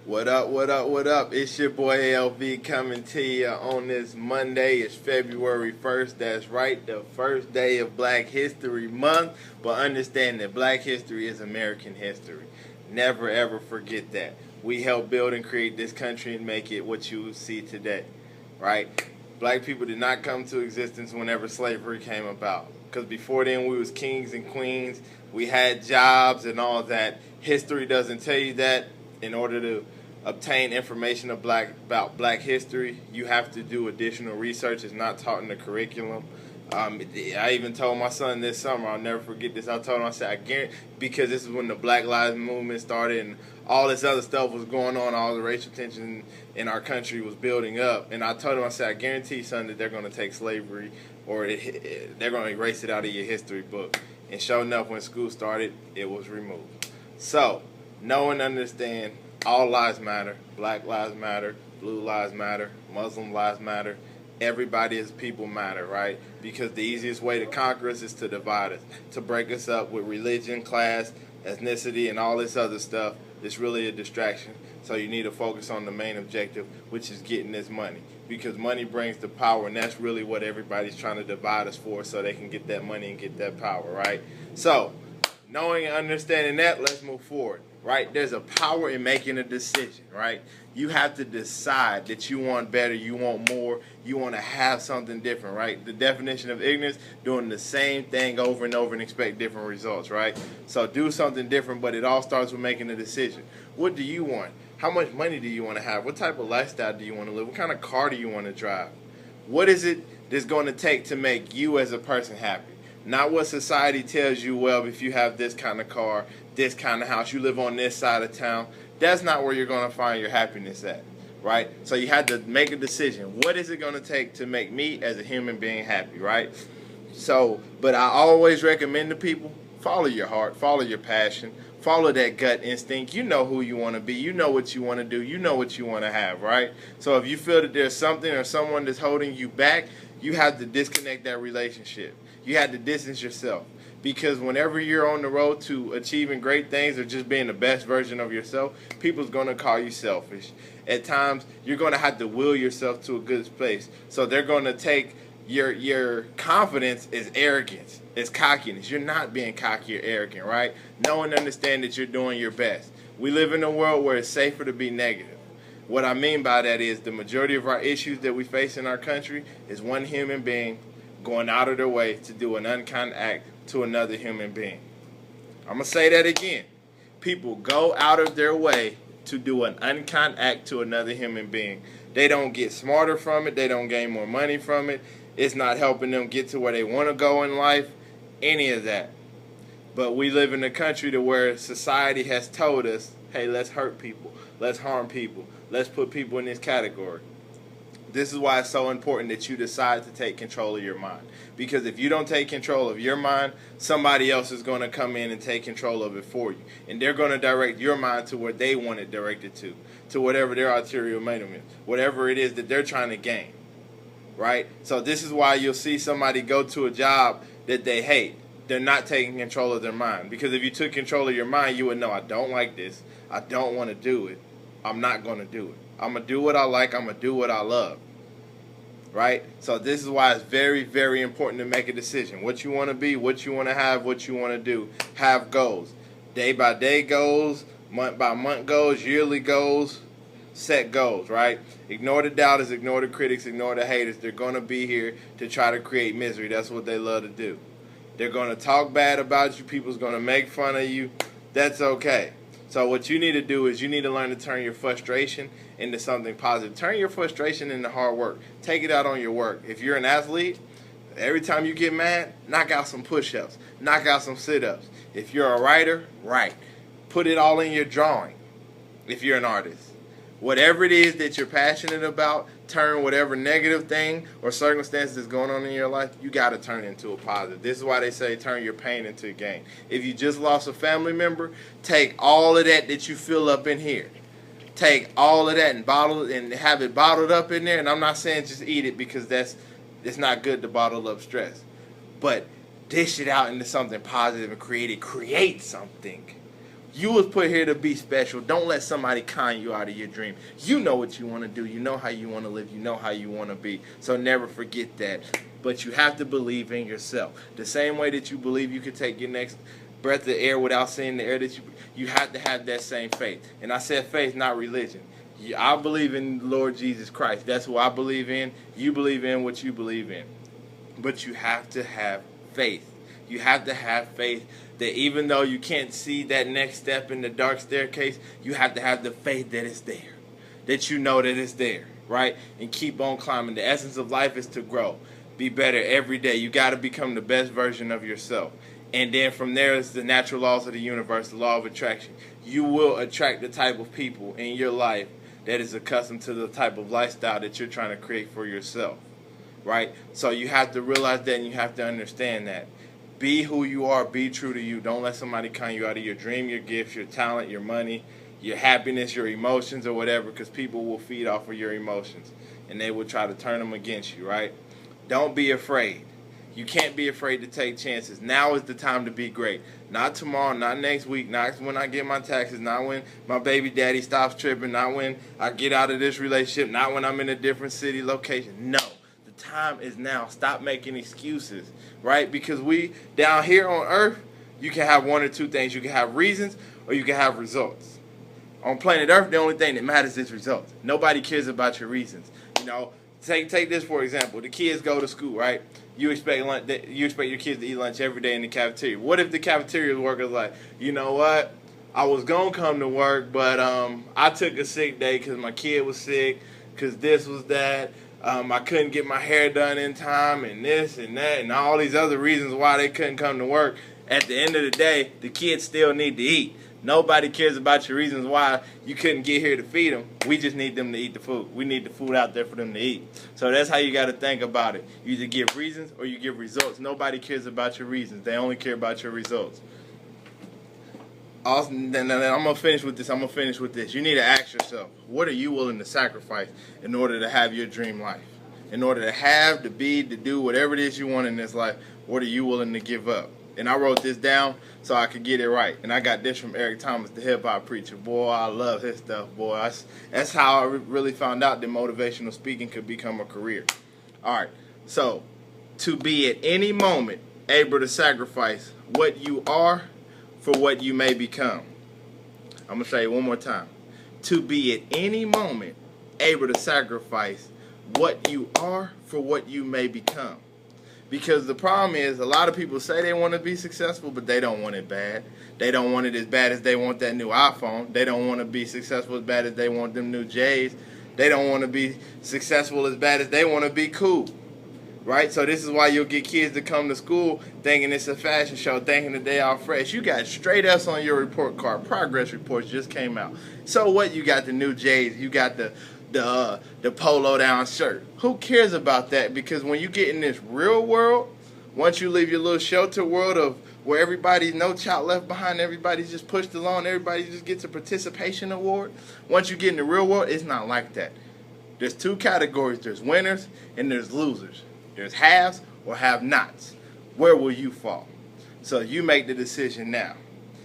What up, what up, what up? It's your boy LV coming to you on this Monday. It's February 1st. That's right, the first day of Black History Month. But understand that Black history is American history. Never ever forget that. We helped build and create this country and make it what you see today. Right? Black people did not come to existence whenever slavery came about. Because before then we was kings and queens. We had jobs and all that. History doesn't tell you that. In order to obtain information about black history, you have to do additional research. It's not taught in the curriculum. I even told my son this summer, I'll never forget this. I told him, I said, I guarantee, because this is when the Black Lives Movement started and all this other stuff was going on, all the racial tension in our country was building up. And I told him, I said, I guarantee, son, that they're going to take slavery or they're going to erase it out of your history book. And sure enough, when school started, it was removed. So, know and understand, all lives matter. Black lives matter. Blue lives matter. Muslim lives matter. Everybody as people matter, right? Because the easiest way to conquer us is to divide us, to break us up with religion, class, ethnicity, and all this other stuff. It's really a distraction. So you need to focus on the main objective, which is getting this money. Because money brings the power, and that's really what everybody's trying to divide us for, so they can get that money and get that power, right? So, knowing and understanding that, let's move forward, right? There's a power in making a decision, right? You have to decide that you want better, you want more, you want to have something different, right? The definition of ignorance, doing the same thing over and over and expect different results, right? So do something different, but it all starts with making a decision. What do you want? How much money do you want to have? What type of lifestyle do you want to live? What kind of car do you want to drive? What is it that's going to take to make you as a person happy? Not what society tells you, well, if you have this kind of car, this kind of house, you live on this side of town. That's not where you're going to find your happiness at, right? So you had to make a decision. What is it going to take to make me as a human being happy, right? So, but I always recommend to people, follow your heart, follow your passion, follow that gut instinct. You know who you want to be. You know what you want to do. You know what you want to have, right? So if you feel that there's something or someone that's holding you back, you have to disconnect that relationship. You have to distance yourself. Because whenever you're on the road to achieving great things or just being the best version of yourself, people's going to call you selfish. At times, you're going to have to will yourself to a good place. So they're going to take your confidence as arrogance, as cockiness. You're not being cocky or arrogant, right? Know and understand that you're doing your best. We live in a world where it's safer to be negative. What I mean by that is the majority of our issues that we face in our country is one human being going out of their way to do an unkind act to another human being. I'm going to say that again. People go out of their way to do an unkind act to another human being. They don't get smarter from it. They don't gain more money from it. It's not helping them get to where they want to go in life. Any of that. But we live in a country to where society has told us, hey, let's hurt people. Let's harm people. Let's put people in this category. This is why it's so important that you decide to take control of your mind. Because if you don't take control of your mind, somebody else is going to come in and take control of it for you. And they're going to direct your mind to where they want it directed to whatever their ulterior motive is, whatever it is that they're trying to gain. Right? So this is why you'll see somebody go to a job that they hate. They're not taking control of their mind. Because if you took control of your mind, you would know, I don't like this. I don't want to do it. I'm not going to do it. I'm going to do what I like. I'm going to do what I love. Right? So this is why it's very, very important to make a decision. What you want to be, what you want to have, what you want to do. Have goals. Day by day goals, month by month goals, yearly goals. Set goals, right? Ignore the doubters, ignore the critics, ignore the haters. They're going to be here to try to create misery. That's what they love to do. They're going to talk bad about you. People's going to make fun of you. That's okay. So what you need to do is you need to learn to turn your frustration into something positive. Turn your frustration into hard work. Take it out on your work. If you're an athlete, every time you get mad, knock out some push-ups. Knock out some sit-ups. If you're a writer, write. Put it all in your drawing if you're an artist. Whatever it is that you're passionate about, turn whatever negative thing or circumstance that's going on in your life, you got to turn into a positive. This is why they say turn your pain into a gain. If you just lost a family member, take all of that you feel up in here. Take all of that and bottle it and have it bottled up in there. And I'm not saying just eat it because it's not good to bottle up stress. But dish it out into something positive and create something. You was put here to be special. Don't let somebody con you out of your dream. You know what you want to do. You know how you want to live. You know how you want to be. So never forget that. But you have to believe in yourself. The same way that you believe you could take your next breath of air without seeing the air that you have to have that same faith. And I said faith, not religion. I believe in the Lord Jesus Christ. That's who I believe in. You believe in what you believe in. But you have to have faith. You have to have faith that even though you can't see that next step in the dark staircase, you have to have the faith that it's there. That you know that it's there, right? And keep on climbing. The essence of life is to grow. Be better every day. You got to become the best version of yourself. And then from there is the natural laws of the universe, the law of attraction. You will attract the type of people in your life that is accustomed to the type of lifestyle that you're trying to create for yourself, right? So you have to realize that and you have to understand that. Be who you are. Be true to you. Don't let somebody con you out of your dream, your gifts, your talent, your money, your happiness, your emotions, or whatever, because people will feed off of your emotions, and they will try to turn them against you, right? Don't be afraid. You can't be afraid to take chances. Now is the time to be great. Not tomorrow, not next week, not when I get my taxes, not when my baby daddy stops tripping, not when I get out of this relationship, not when I'm in a different city location. No, the time is now. Stop making excuses, right? Because we, down here on earth, you can have one or two things. You can have reasons or you can have results. On planet Earth, the only thing that matters is results. Nobody cares about your reasons. You know, take this for example. The kids go to school, right? You expect your kids to eat lunch every day in the cafeteria. What if the cafeteria worker's like, you know what? I was gonna come to work, but I took a sick day because my kid was sick, because this was that. I couldn't get my hair done in time, and this and that, and all these other reasons why they couldn't come to work. At the end of the day, the kids still need to eat. Nobody cares about your reasons why you couldn't get here to feed them. We just need them to eat the food. We need the food out there for them to eat. So that's how you got to think about it. You either give reasons or you give results. Nobody cares about your reasons. They only care about your results. Also, then I'm going to finish with this. You need to ask yourself, what are you willing to sacrifice in order to have your dream life? In order to have, to be, to do whatever it is you want in this life, what are you willing to give up? And I wrote this down so I could get it right. And I got this from Eric Thomas, the hip-hop preacher. Boy, I love his stuff, boy. That's how I really found out that motivational speaking could become a career. All right, so to be at any moment able to sacrifice what you are for what you may become. I'm going to say it one more time. To be at any moment able to sacrifice what you are for what you may become. Because the problem is, a lot of people say they want to be successful, but they don't want it bad. They don't want it as bad as they want that new iPhone. They don't want to be successful as bad as they want them new J's. They don't want to be successful as bad as they want to be cool. Right? So this is why you'll get kids to come to school thinking it's a fashion show, thinking that they are fresh. You got straight F's on your report card. Progress reports just came out. So what? You got the new J's. You got the polo down shirt. Who cares about that? Because when you get in this real world, once you leave your little shelter world of where everybody's no child left behind, everybody's just pushed along, everybody just gets a participation award. Once you get in the real world, it's not like that. There's two categories. There's winners and there's losers. There's haves or have-nots. Where will you fall? So you make the decision now.